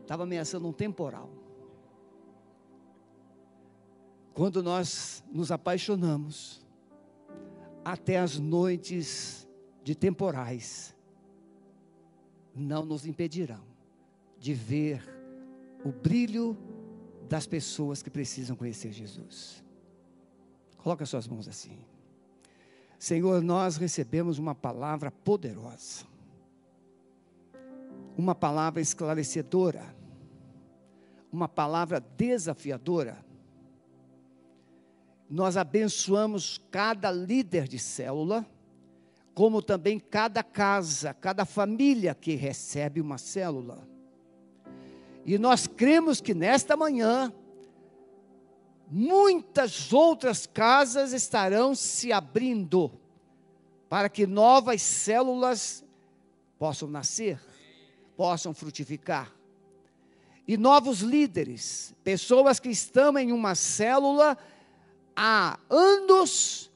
Estava ameaçando um temporal. Quando nós nos apaixonamos, até as noites de temporais não nos impedirão de ver o brilho das pessoas que precisam conhecer Jesus. Coloca suas mãos assim. Senhor, nós recebemos uma palavra poderosa, uma palavra esclarecedora, uma palavra desafiadora. Nós abençoamos cada líder de célula, como também cada casa, cada família que recebe uma célula. E nós cremos que nesta manhã, muitas outras casas estarão se abrindo, para que novas células possam nascer, possam frutificar. E novos líderes, pessoas que estão em uma célula há anos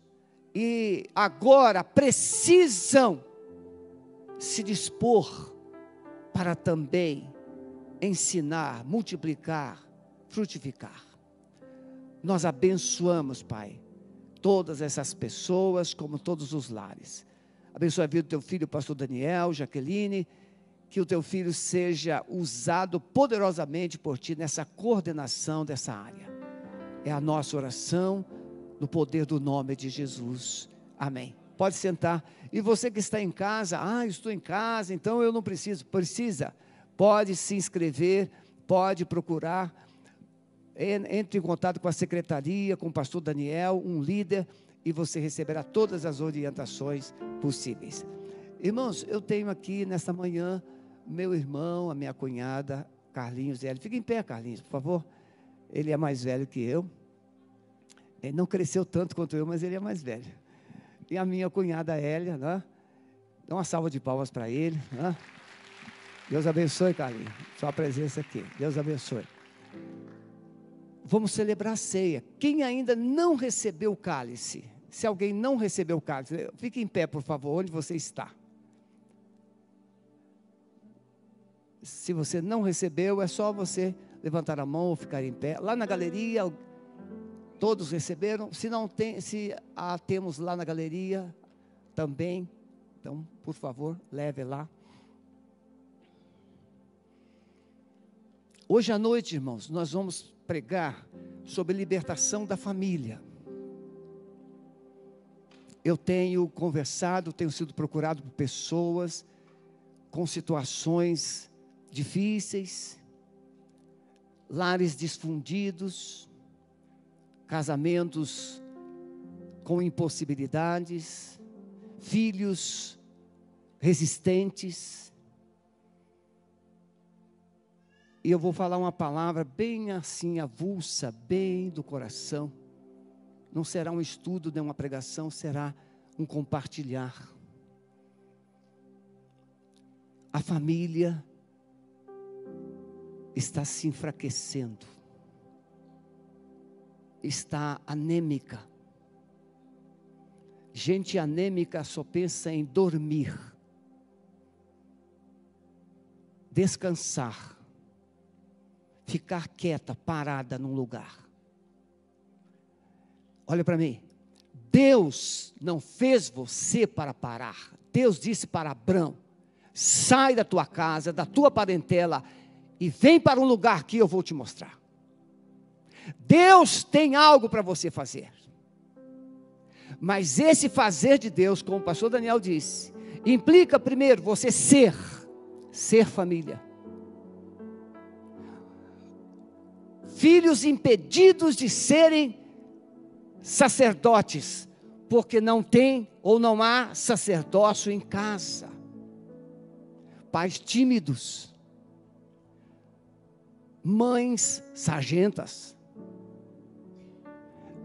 e agora precisam se dispor para também ensinar, multiplicar, frutificar. Nós abençoamos, Pai, todas essas pessoas, como todos os lares. Abençoa a vida do teu filho, pastor Daniel, Jaqueline, que o teu filho seja usado poderosamente por ti nessa coordenação dessa área. É a nossa oração, no poder do nome de Jesus. Amém. Pode sentar. E você que está em casa: estou em casa, então eu não preciso. Precisa. Pode se inscrever, pode procurar. Entre em contato com a secretaria, com o pastor Daniel, um líder, e você receberá todas as orientações possíveis. Irmãos, eu tenho aqui nesta manhã meu irmão, a minha cunhada, Carlinhos Hélio. Fica em pé, Carlinhos, por favor. Ele é mais velho que eu. Ele não cresceu tanto quanto eu, mas ele é mais velho. E a minha cunhada Hélia, né? Dá uma salva de palmas para ele, né? Deus abençoe, Carlinhos, sua presença aqui. Deus abençoe. Vamos celebrar a ceia. Quem ainda não recebeu o cálice? Se alguém não recebeu o cálice, fique em pé, por favor, onde você está. Se você não recebeu, é só você levantar a mão ou ficar em pé. Lá na galeria, todos receberam. Se não tem, temos lá na galeria também. Então, por favor, leve lá. Hoje à noite, irmãos, nós vamos pregar sobre libertação da família. Eu tenho conversado, tenho sido procurado por pessoas com situações difíceis, lares desfundidos, casamentos com impossibilidades, filhos resistentes. E eu vou falar uma palavra bem assim, avulsa, bem do coração. Não será um estudo, nem uma pregação, será um compartilhar. A família está se enfraquecendo. Está anêmica. Gente anêmica só pensa em dormir, descansar, ficar quieta, parada num lugar. Olha para mim. Deus não fez você para parar. Deus disse para Abrão: sai da tua casa, da tua parentela e vem para um lugar que eu vou te mostrar. Deus tem algo para você fazer. Mas esse fazer de Deus, como o pastor Daniel disse, implica primeiro você ser família. Filhos impedidos de serem sacerdotes, porque não tem ou não há sacerdócio em casa. Pais tímidos, mães sargentas.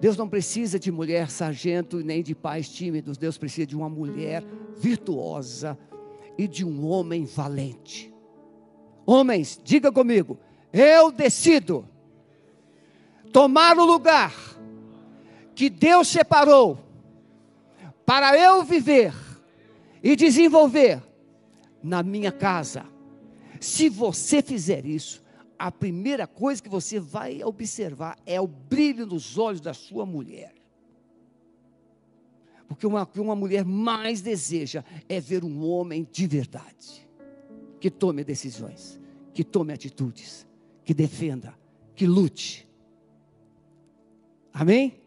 Deus não precisa de mulher sargento nem de pais tímidos. Deus precisa de uma mulher virtuosa e de um homem valente. Homens, diga comigo: eu decido tomar o lugar que Deus separou para eu viver e desenvolver na minha casa. Se você fizer isso, a primeira coisa que você vai observar é o brilho nos olhos da sua mulher. Porque o que uma mulher mais deseja é ver um homem de verdade, que tome decisões, que tome atitudes, que defenda, que lute. Amém?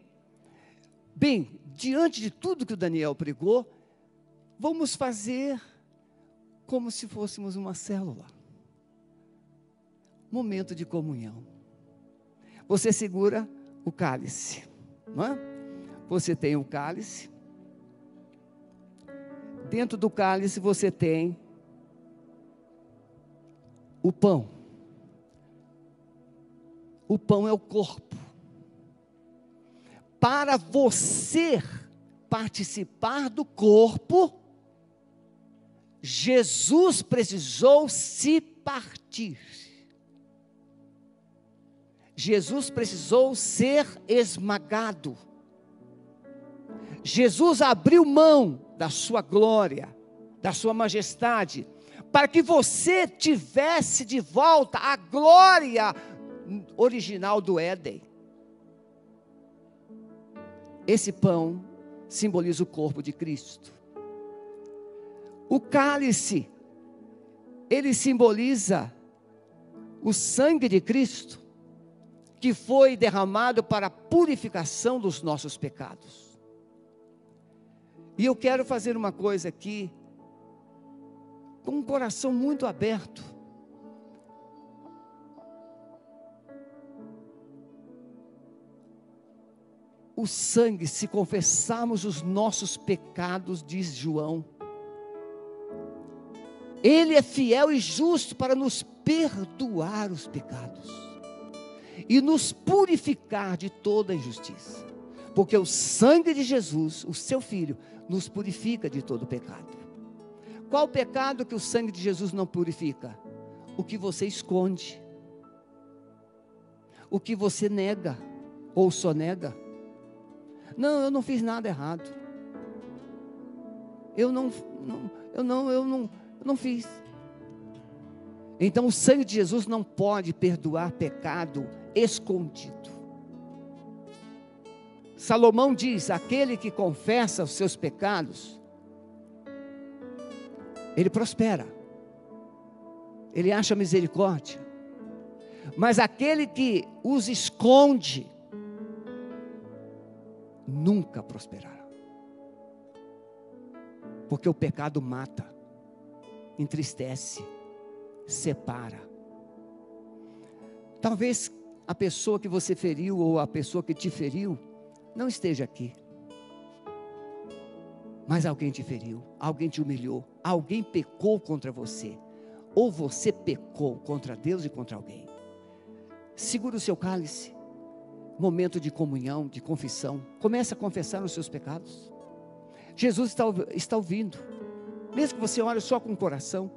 Bem, diante de tudo que o Daniel pregou, vamos fazer como se fôssemos uma célula. Momento de comunhão. Você segura o cálice, não é? Você tem o cálice. Dentro do cálice você tem o pão. O pão é o corpo. Para você participar do corpo, Jesus precisou se partir. Jesus precisou ser esmagado. Jesus abriu mão da sua glória, da sua majestade, para que você tivesse de volta a glória original do Éden. Esse pão simboliza o corpo de Cristo. O cálice, ele simboliza o sangue de Cristo, que foi derramado para a purificação dos nossos pecados. E eu quero fazer uma coisa aqui, com um coração muito aberto. O sangue, se confessarmos os nossos pecados, diz João, Ele é fiel e justo para nos perdoar os pecados e nos purificar de toda injustiça, porque o sangue de Jesus, o seu Filho, nos purifica de todo pecado. Qual pecado que o sangue de Jesus não purifica? O que você esconde, o que você nega ou sonega. Não, eu não fiz nada errado. Eu não fiz. Então o sangue de Jesus não pode perdoar pecado escondido. Salomão diz: aquele que confessa os seus pecados, ele prospera, ele acha misericórdia. Mas aquele que os esconde, nunca prosperará. Porque o pecado mata, entristece, separa. Talvez a pessoa que você feriu ou a pessoa que te feriu não esteja aqui, mas alguém te feriu, alguém te humilhou, alguém pecou contra você, ou você pecou contra Deus e contra alguém. Segura o seu cálice, momento de comunhão, de confissão. Comece a confessar os seus pecados. Jesus está ouvindo. Mesmo que você ore só com o coração,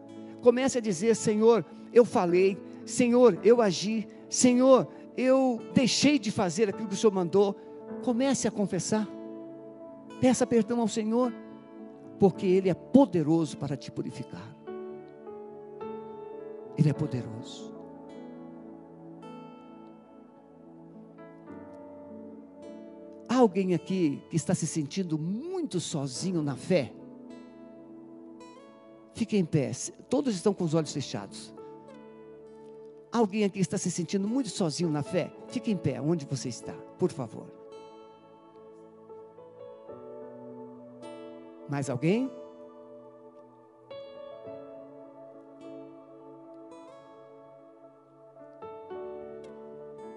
comece a dizer: Senhor, eu falei, Senhor, eu agi, Senhor, eu deixei de fazer aquilo que o Senhor mandou. Comece a confessar. Peça perdão ao Senhor, porque Ele é poderoso para te purificar. Ele é poderoso. Há alguém aqui que está se sentindo muito sozinho na fé? Fique em pé. Todos estão com os olhos fechados. Alguém aqui está se sentindo muito sozinho na fé? Fique em pé, onde você está, por favor. Mais alguém?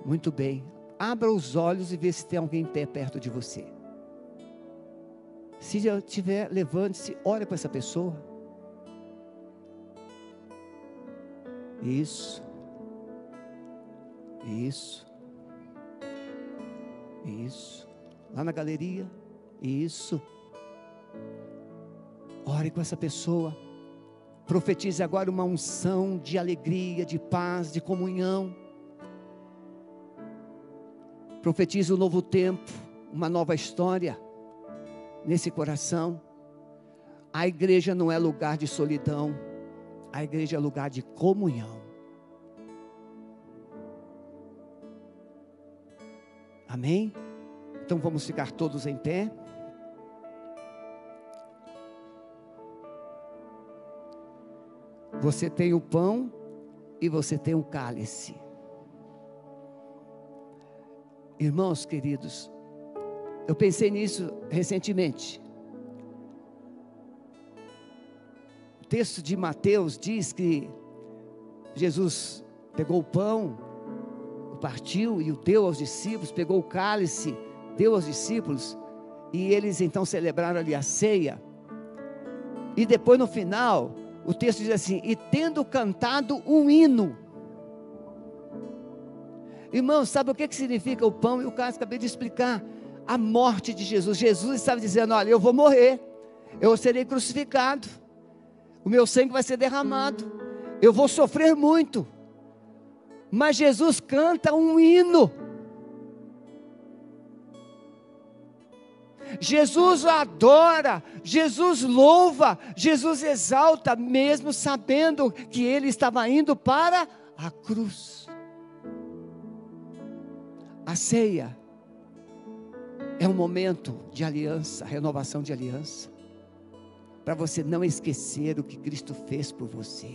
Muito bem. Abra os olhos e vê se tem alguém em pé perto de você. Se já tiver, levante-se, olha para essa pessoa. Isso. Isso. Isso. Lá na galeria. Isso. Ore com essa pessoa. Profetize agora uma unção de alegria, de paz, de comunhão. Profetize um novo tempo, uma nova história nesse coração. A igreja não é lugar de solidão, a igreja é lugar de comunhão. Amém? Então vamos ficar todos em pé. Você tem o pão e você tem o cálice. Irmãos queridos, eu pensei nisso recentemente. O texto de Mateus diz que Jesus pegou o pão, o partiu e o deu aos discípulos, pegou o cálice, deu aos discípulos, e eles então celebraram ali a ceia. E depois no final, o texto diz assim: e tendo cantado um hino. Irmãos, sabe o que significa o pão e o cálice? Acabei de explicar. A morte de Jesus. Jesus estava dizendo: olha, eu vou morrer, eu serei crucificado, o meu sangue vai ser derramado, eu vou sofrer muito. Mas Jesus canta um hino. Jesus adora, Jesus louva, Jesus exalta, mesmo sabendo que ele estava indo para a cruz. A ceia é um momento de aliança, renovação de aliança, para você não esquecer o que Cristo fez por você.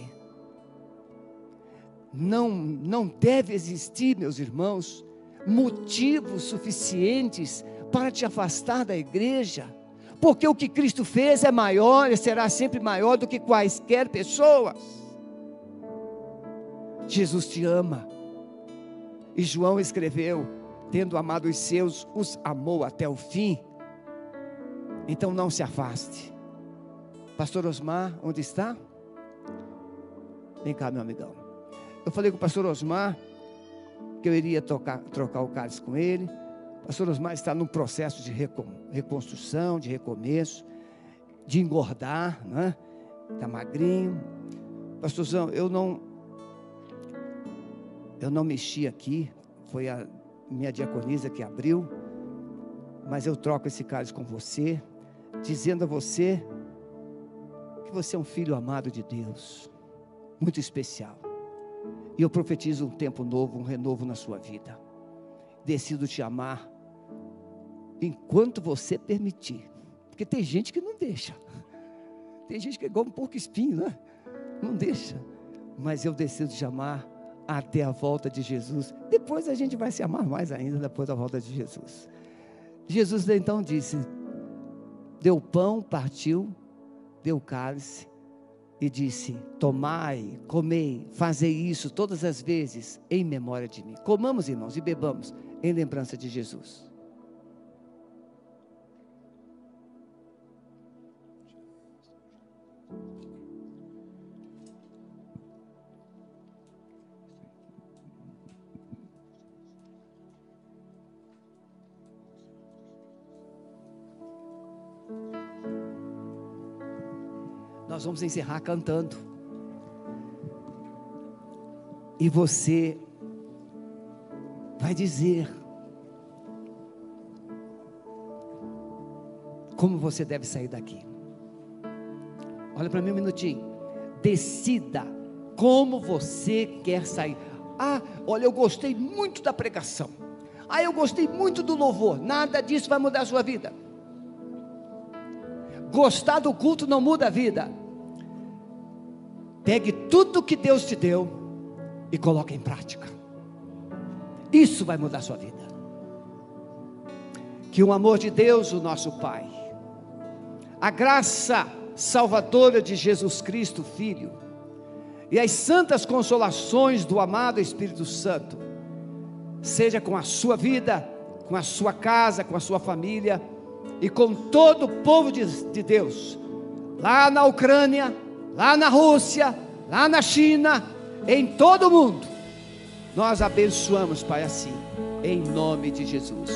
Não deve existir, meus irmãos, motivos suficientes para te afastar da igreja, porque o que Cristo fez é maior e será sempre maior do que quaisquer pessoas. Jesus te ama, e João escreveu: tendo amado os seus, os amou até o fim. Então não se afaste. Pastor Osmar, onde está? Vem cá, meu amigão. Eu falei com o pastor Osmar que eu iria trocar o cálice com ele. O pastor Osmar está num processo de reconstrução, de recomeço, de engordar, né? Está magrinho. Pastorzão, eu não mexi aqui, foi a minha diaconisa que abriu, mas eu troco esse cálice com você, dizendo a você que você é um filho amado de Deus, muito especial, e eu profetizo um tempo novo, um renovo na sua vida. Decido te amar enquanto você permitir, porque tem gente que não deixa, tem gente que é igual um porco espinho, né? Não deixa, mas eu decido te amar até a volta de Jesus. Depois a gente vai se amar mais ainda, depois da volta de Jesus. Jesus então disse, deu pão, partiu, deu cálice e disse: tomai, comei, fazei isso todas as vezes em memória de mim. Comamos, irmãos, e bebamos em lembrança de Jesus. Nós vamos encerrar cantando. E você vai dizer como você deve sair daqui. Olha para mim um minutinho. Decida como você quer sair. Ah, olha, eu gostei muito da pregação. Ah, eu gostei muito do louvor. Nada disso vai mudar a sua vida. Gostar do culto não muda a vida. Pegue tudo que Deus te deu e coloque em prática. Isso vai mudar a sua vida. Que o amor de Deus, o nosso Pai, a graça salvadora de Jesus Cristo, Filho, e as santas consolações do amado Espírito Santo, seja com a sua vida, com a sua casa, com a sua família, e com todo o povo de Deus, lá na Ucrânia, lá na Rússia, lá na China, em todo o mundo. Nós abençoamos, Pai, assim, em nome de Jesus.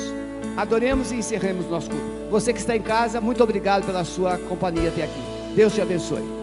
Adoremos e encerremos nosso culto. Você que está em casa, muito obrigado pela sua companhia até aqui. Deus te abençoe.